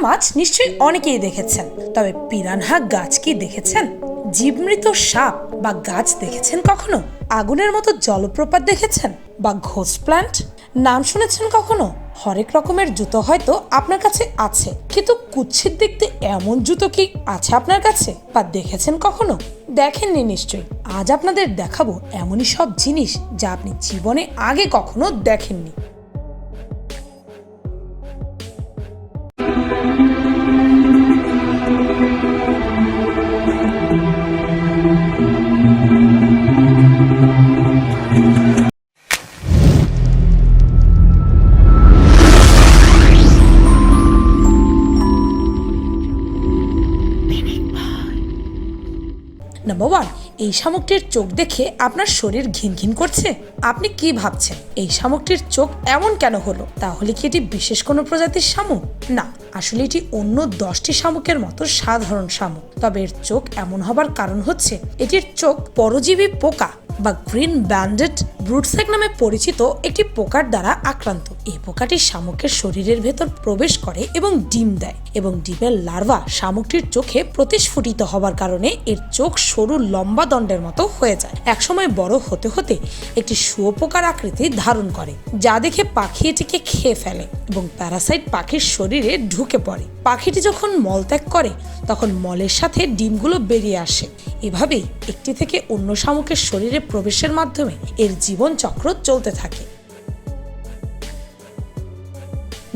মাছ নিশ্চয়ই অনেকেই দেখেছেন, তবে পিরানহা গাছ কি দেখেছেন? জীবমৃত সাপ বা গাছ দেখেছেন কখনো? আগুনের মতো জলপ্রপাত দেখেছেন বা ঘোস্ট প্ল্যান্ট নাম শুনেছেন কখনো? হরেক রকমের জুতো হয়তো আপনার কাছে আছে, কিন্তু কুৎসিত দেখতে এমন জুতো কি আছে আপনার কাছে বা দেখেছেন কখনো? দেখেননি নিশ্চয়ই। আজ আপনাদের দেখাবো এমনই সব জিনিস যা আপনি জীবনে আগে কখনো দেখেননি। নাম্বার 1, এই শামুকটির চোখ দেখে আপনার শরীর ঘিনঘিন করছে? আপনি কি ভাবছেন এই শামুকটির চোখ এমন কেন হলো? তাহলে কি এটি বিশেষ কোনো প্রজাতির শামুক? না, আসলে এটি অন্য 10টি শামুকের মতো সাধারণ শামুক। তবে এর চোখ এমন হবার কারণ হচ্ছে এটির চোখ পরজীবী পোকা বা গ্রিন ব্যান্ডেড ব্রুটস্যাক নামে পরিচিত একটি পোকার দ্বারা আক্রান্ত। এই পোকাটি শামুকের শরীরের ভেতর প্রবেশ করে এবং ডিম দেয়, এবং ডিমের লার্ভা শামুকটির চোখে প্রতিস্ফুটিত হবার কারণে এর চোখ সরু লম্বা দণ্ডের মতো হয়ে যায়। একসময় বড় হতে হতে একটি শুঁয়োপোকার আকৃতি ধারণ করে, যা দেখে পাখি এটিকে খেয়ে ফেলে এবং প্যারাসাইট পাখির শরীরে ঢুকে পড়ে। পাখিটি যখন মলত্যাগ করে তখন মলের সাথে ডিমগুলো বেরিয়ে আসে। এভাবেই একটি থেকে অন্য শামুকের শরীরে প্রবেশের মাধ্যমে এর জীবন চক্র চলতে থাকে।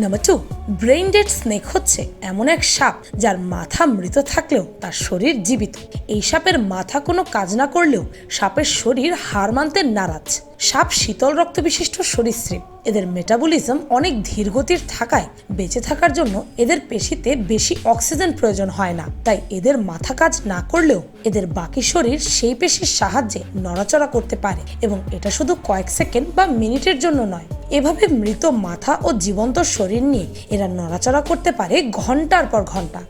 নাম্বার 2, ব্রেইন ডেড স্নেক হচ্ছে এমন এক সাপ যার মাথা মৃত থাকলেও তার শরীর জীবিত। এই সাপের মাথা কোনো কাজ না করলেও সাপের শরীর হার মানতে নারাজ। সাপ শীতল রক্ত বিশিষ্ট সরীসৃপ। এদের মেটাবলিজম অনেক ধীরগতির থাকায় বেঁচে থাকার জন্য এদের পেশিতে বেশি অক্সিজেন প্রয়োজন হয় না। তাই এদের মাথা কাজ না করলেও এদের বাকি শরীর সেই পেশির সাহায্যে নড়াচড়া করতে পারে, এবং এটা শুধু কয়েক সেকেন্ড বা মিনিটের জন্য নয়। এভাবে মৃত মাথা ও জীবন্ত শরীর নিয়ে এরা নড়াচড়া করতে পারে ঘন্টার পর ঘন্টা।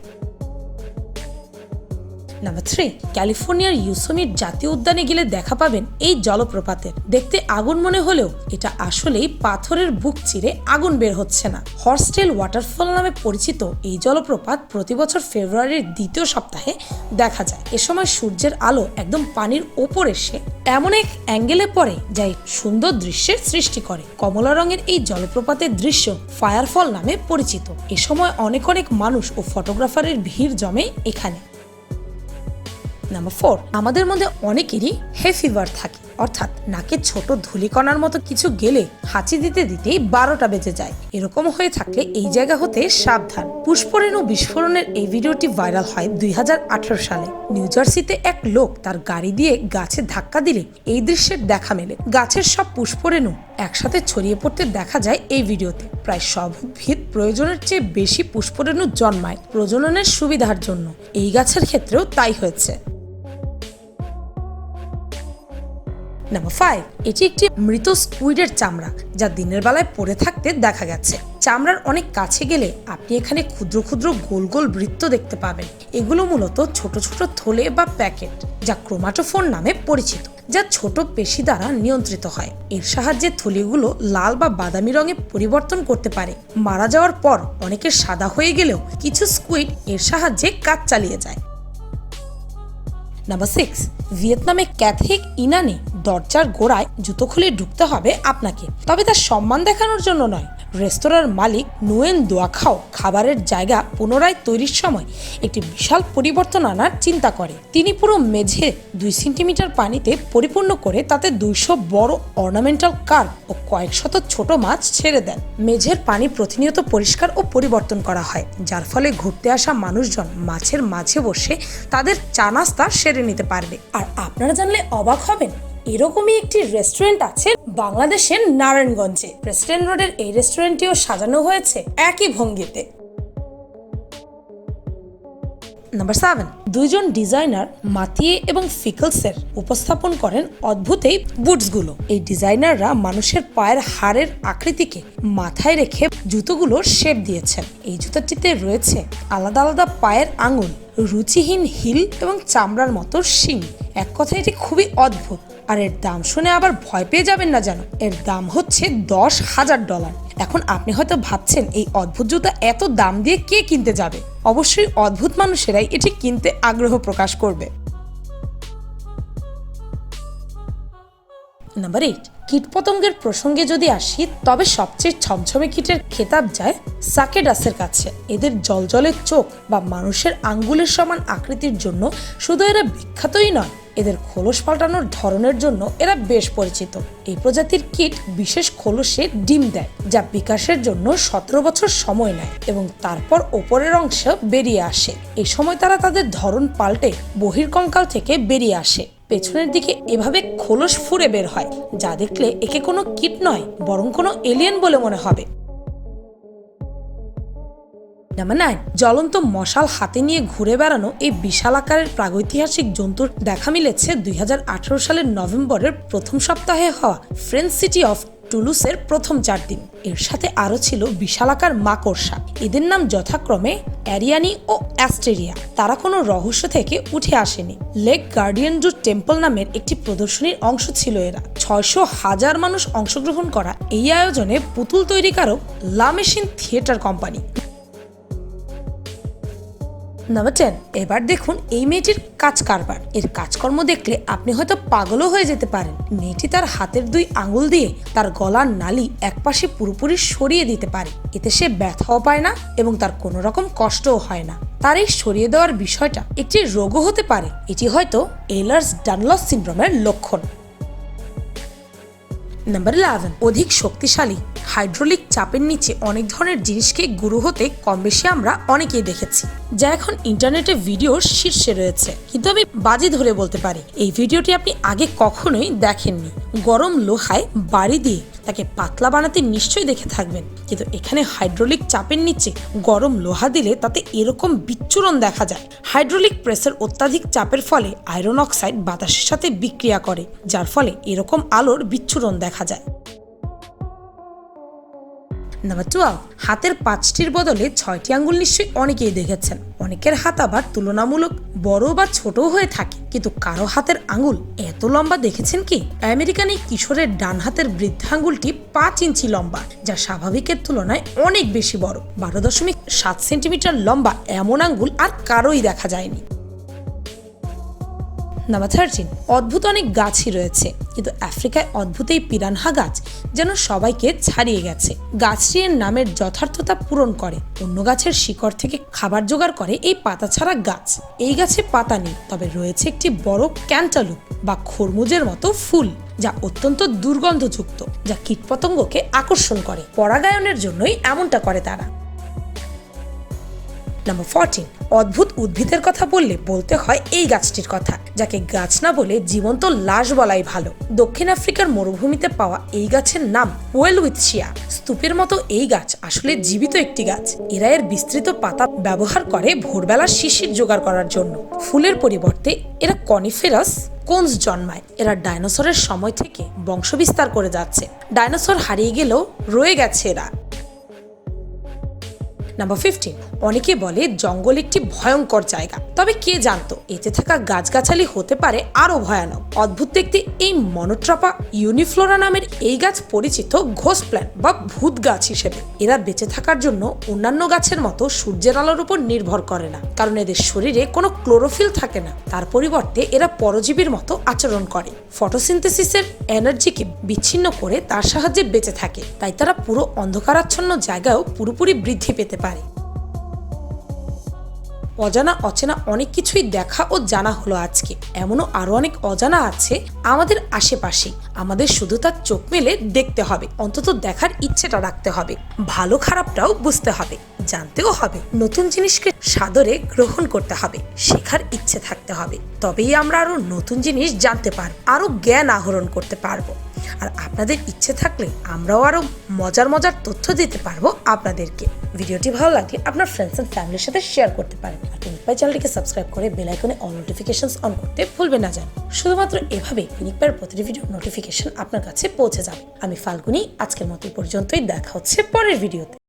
নাম্বার 3, ক্যালিফোর্নিয়ার ইয়োসেমিট জাতীয় উদ্যানে গেলে দেখা পাবেন এই জলপ্রপাতের। দেখতে আগুন মনে হলেও এটা আসলেই পাথরের বুক চিরে আগুন বের হচ্ছে না। হর্সটেল ওয়াটারফল নামে পরিচিত এই জলপ্রপাত প্রতি বছর ফেব্রুয়ারির দ্বিতীয় সপ্তাহে দেখা যায়। এ সময় সূর্যের আলো একদম পানির ওপর এসে এমন এক অ্যাঙ্গেলে পড়ে যা সুন্দর দৃশ্যের সৃষ্টি করে। কমলা রঙের এই জলপ্রপাতের দৃশ্য ফায়ারফল নামে পরিচিত। এ সময় অনেক মানুষ ও ফটোগ্রাফারের ভিড় জমে এখানে। নাম্বার 4, আমাদের মধ্যে অনেকেরই হে ফিভার থাকে, অর্থাৎ নাকে ছোট ধূলিকণার মতো কিছু গেলে হাঁচি দিতে দিতেই 12টা বেজে যায়। এরকম হয়ে থাকলে এই জায়গা হতে সাবধান। পুষ্পরেণু বিস্ফোরণের এই ভিডিওটি ভাইরাল হয় 2018 সালে। নিউ জার্সিতে এক লোক তার গাড়ি দিয়ে গাছে ধাক্কা দিলে এই দৃশ্যের দেখা মেলে। গাছের সব পুষ্পরেণু একসাথে ছড়িয়ে পড়তে দেখা যায় এই ভিডিওতে। প্রায় সব উদ্ভিদ প্রয়োজনের চেয়ে বেশি পুষ্পরেণু জন্মায় প্রজননের সুবিধার জন্য। এই গাছের ক্ষেত্রেও তাই হয়েছে। নাম্বার 5, এটি একটি মৃত স্কুইডের চামড়া, যা দিনের বেলায় পড়ে থাকতে দেখা গেছে। চামড়ার অনেক কাছে গেলে আপনি এখানে ক্ষুদ্র ক্ষুদ্র গোল গোল বৃত্ত দেখতে পাবেন। এগুলো মূলত ছোট ছোট থলে বা প্যাকেট, যা ক্রোমাটোফোর নামে পরিচিত, যা ছোট পেশি দ্বারা নিয়ন্ত্রিত হয়। এর সাহায্যে থলিগুলো লাল বা বাদামি রঙে পরিবর্তন করতে পারে। মারা যাওয়ার পর অনেকের সাদা হয়ে গেলেও কিছু স্কুইড এর সাহায্যে কাজ চালিয়ে যায়। নাম্বার 6, ভিয়েতনামে ক্যাথেক ইনানে দরজার গোড়ায় জুতো খুলে ঢুকতে হবে আপনাকে, তবে তার সম্মান দেখানোর জন্য নয়। রেস্তোরাঁর মালিক নুয়েন দোয়াখাও খাবারের জায়গা পুনরায় তৈরির সময় একটি বিশাল পরিবর্তন আনার চিন্তা করে। তিনি পুরো মেঝে 2 সেন্টিমিটার পানিতে পরিপূর্ণ করে তাতে 200 বড় অর্নামেন্টাল কার্প ও কয়েক শত ছোট মাছ ছেড়ে দেন। মেঝের পানি প্রতিনিয়ত পরিষ্কার ও পরিবর্তন করা হয়, যার ফলে ঘুরতে আসা মানুষজন মাছের মাঝে বসে তাদের চা নাস্তা সেরে নিতে পারবে। আর আপনারা জানলে অবাক হবেন, এরকমই একটি রেস্টুরেন্ট আছে বাংলাদেশের নারায়ণগঞ্জে। প্রেসিডেন্ট রোডের এই রেস্টুরেন্টটিও সাজানো হয়েছে একই ভঙ্গিতে। নাম্বার 7, 2 জন ডিজাইনার মাতিয়ে এবং ফিকলসের উপস্থাপন করেন অদ্ভুত এই বুটসগুলো। এই ডিজাইনাররা মানুষের পায়ের হাড়ের আকৃতিকে মাথায় রেখে জুতোগুলোর শেপ দিয়েছেন। এই জুতাটিতে রয়েছে আলাদা আলাদা পায়ের আঙুল, রুচিহীন হিল এবং চামড়ার মতো শিং। এক কথায় এটি খুবই অদ্ভুত। আর এর দাম শুনে আবার ভয় পেয়ে যাবেন না যেন। এর দাম হচ্ছে $10,000। এখন আপনি হয়তো ভাবছেন এই অদ্ভুত জুতা এত দাম দিয়ে কে কিনতে যাবে? অবশ্যই অদ্ভুত মানুষেরাই এটি কিনতে আগ্রহ প্রকাশ করবে। নাম্বার 8, কীটপতঙ্গের প্রসঙ্গে যদি আসি তবে সবচেয়ে ছমছমে কীটের খেতাব যায় সাকেডাসের কাছে। এদের জলজলের চোখ বা মানুষের আঙ্গুলের সমান আকৃতির জন্য শুধু এরা বিখ্যাতই নয়, এদের খোলস পাল্টানোর ধরনের জন্য এরা বেশ পরিচিত। এই প্রজাতির কীট বিশেষ খোলসে ডিম দেয়, যা বিকাশের জন্য 17 বছর সময় নেয় এবং তারপর ওপরের অংশ বেরিয়ে আসে। এই সময় তারা তাদের ধরন পাল্টে বহির্কঙ্কাল থেকে বেরিয়ে আসে। পেছনের দিকে এভাবে খোলস ফুঁড়ে বের হয়, যা দেখলে একে কোনো কীট নয় বরং কোনো এলিয়েন বলে মনে হবে। নাম্বার 9, জ্বলন্ত মশাল হাতে নিয়ে ঘুরে বেড়ানো এই বিশাল আকারের প্রাগৈতিহাসিক জন্তুর দেখা মিলেছে 2018 সালের নভেম্বরের প্রথম সপ্তাহে হওয়া ফ্রেঞ্চ সিটি অফ টুলুসের প্রথম 4 দিন। এর সাথে আরো ছিল বিশালাকার মাকড়সা। এদের নাম যথাক্রমে অ্যারিয়ানি ও অ্যাস্টেরিয়া। তারা কোনো রহস্য থেকে উঠে আসেনি। লেক গার্ডিয়ান ডু টেম্পল নামের একটি প্রদর্শনীর অংশ ছিল এরা। 600,000 মানুষ অংশগ্রহণ করা এই আয়োজনে পুতুল তৈরিকারক লা মেশিন থিয়েটার কোম্পানি। নাম্বার 10, এবার দেখুন এই মেয়েটির কাজ কারবার। এর কাজকর্ম দেখলে আপনি হয়তো পাগলও হয়ে যেতে পারেন। মেয়েটি তার হাতের 2 আঙুল দিয়ে তার গলার নালি একপাশে পুরোপুরি সরিয়ে দিতে পারে। এতে সে ব্যথাও পায় না এবং তার কোনো রকম কষ্টও হয় না। তার এই সরিয়ে দেওয়ার বিষয়টা একটি রোগও হতে পারে। এটি হয়তো এলার্স-ডানলস সিনড্রোমের লক্ষণ। নাম্বার 11, অধিক শক্তিশালী হাইড্রোলিক চাপের নিচে অনেক ধরনের জিনিসকে গুঁড়ো হতে কম বেশি আমরা অনেকেই দেখেছি, যা এখন ইন্টারনেটে ভিডিওর শীর্ষে রয়েছে। কিন্তু আমি বাজি ধরে বলতে পারি এই ভিডিওটি আপনি আগে কখনোই দেখেননি। গরম লোহায় বাড়ি দিয়ে তাকে পাতলা বানাতে নিশ্চয়ই দেখে থাকবেন, কিন্তু এখানে হাইড্রোলিক চাপের নিচে গরম লোহা দিলে তাতে এরকম বিচ্ছুরণ দেখা যায়। হাইড্রোলিক প্রেসের অত্যাধিক চাপের ফলে আয়রন অক্সাইড বাতাসের সাথে বিক্রিয়া করে, যার ফলে এরকম আলোর বিচ্ছুরণ দেখা যায়। নাম্বার 12, হাতের 5টির বদলে 6টি আঙ্গুল নিশ্চয়ই অনেকেই দেখেছেন। অনেকের হাত আবার তুলনামূলক বড় বা ছোটও হয়ে থাকে, কিন্তু কারো হাতের আঙ্গুল এত লম্বা দেখেছেন কি? আমেরিকান এই কিশোরের ডান হাতের বৃদ্ধাঙ্গুলটি 5 ইঞ্চি লম্বা, যা স্বাভাবিকের তুলনায় অনেক বেশি বড়। 12.7 সেন্টিমিটার লম্বা এমন আঙ্গুল আর কারোই দেখা যায়নি। নাম্বার 13, অদ্ভুত অনেক গাছই রয়েছে, কিন্তু আফ্রিকায় অদ্ভুত এই পিরানহা গাছ যেন সবাইকে ছাড়িয়ে গেছে। গাছটি এর নামের যথার্থতা পূরণ করে। অন্য গাছের শিকড় থেকে খাবার জোগাড় করে এই পাতা ছাড়া গাছ। এই গাছে পাতা নেই, তবে রয়েছে একটি বড় ক্যান্টালুপ বা খরমুজের মতো ফুল, যা অত্যন্ত দুর্গন্ধযুক্ত, যা কীটপতঙ্গকে আকর্ষণ করে। পরাগায়নের জন্যই এমনটা করে তারা। নাম্বার 14, অদ্ভুত উদ্ভিদের কথা বলতে হয় এই গাছটির কথা, যাকে গাছ না বলে জীবন্ত লাশ বলাই ভালো। দক্ষিণ আফ্রিকার মরুভূমিতে পাওয়া এই গাছের নাম ওয়েলউইথশিয়া। স্তূপের মতো এই গাছ আসলে জীবিত একটি গাছ। এরা এর বিস্তৃত পাতা ব্যবহার করে ভোরবেলা শিশির জোগাড় করার জন্য। ফুলের পরিবর্তে এরা কনিফেরাস কোনস জন্মায়। এরা ডাইনোসরের সময় থেকে বংশবিস্তার করে যাচ্ছে। ডাইনোসর হারিয়ে গেলেও রয়ে গেছে এরা। নাম্বার 15, অনেকে বলে জঙ্গল একটি ভয়ঙ্কর জায়গা, তবে কে জানতো এতে থাকা গাছগাছালি হতে পারে আরো ভয়ানক। অদ্ভুত দেখতে এই মনোট্রাপা ইউনিফ্লোরা নামের এই গাছ পরিচিত ঘোস্ট প্ল্যান্ট বা ভূত গাছ হিসেবে। এরা বেঁচে থাকার জন্য অন্যান্য গাছের মতো সূর্যের আলোর উপর নির্ভর করে না, কারণ এদের শরীরে কোনো ক্লোরোফিল থাকে না। তার পরিবর্তে এরা পরজীবীর মতো আচরণ করে। ফটোসিনথেসিসের এনার্জিকে বিচ্ছিন্ন করে তার সাহায্যে বেঁচে থাকে, তাই তারা পুরো অন্ধকারাচ্ছন্ন জায়গায়ও পুরোপুরি বৃদ্ধি পেতে পারে। অজানা অচেনা অনেক কিছুই দেখা ও জানা হলো আজকে। এমনও আরো অনেক অজানা আছে আমাদের আশেপাশে। আমাদের শুধু তার চোখ মেলে দেখতে হবে, অন্তত দেখার ইচ্ছেটা রাখতে হবে। ভালো খারাপটাও বুঝতে হবে, জানতেও হবে। নতুন জিনিসকে সাদরে গ্রহণ করতে হবে, শেখার ইচ্ছে থাকতে হবে। তবেই আমরা আরো নতুন জিনিস জানতে পারবো, আরো জ্ঞান আহরণ করতে পারবো। আর আপনাদের ইচ্ছে থাকলে আমরাও আরো মজার মজার তথ্য দিতে পারবো আপনাদেরকে। ভিডিওটি ভালো লাগলে আপনার ফ্রেন্ডস এন্ড ফ্যামিলির সাথে শেয়ার করতে পারেন। আর পিনিকপাই চ্যানেলটিকে সাবস্ক্রাইব করে বেল আইকনে অল নোটিফিকেশনস অন করতে ভুলবেন না যেন। শুধুমাত্র এভাবে পিনিকপাইয়ের প্রতিটি ভিডিও নোটিফিকেশন আপনার কাছে পৌঁছে যাবে। আমি ফাল্গুনি, আজকের মতো পর্যন্তই। দেখা হচ্ছে পরের ভিডিওতে।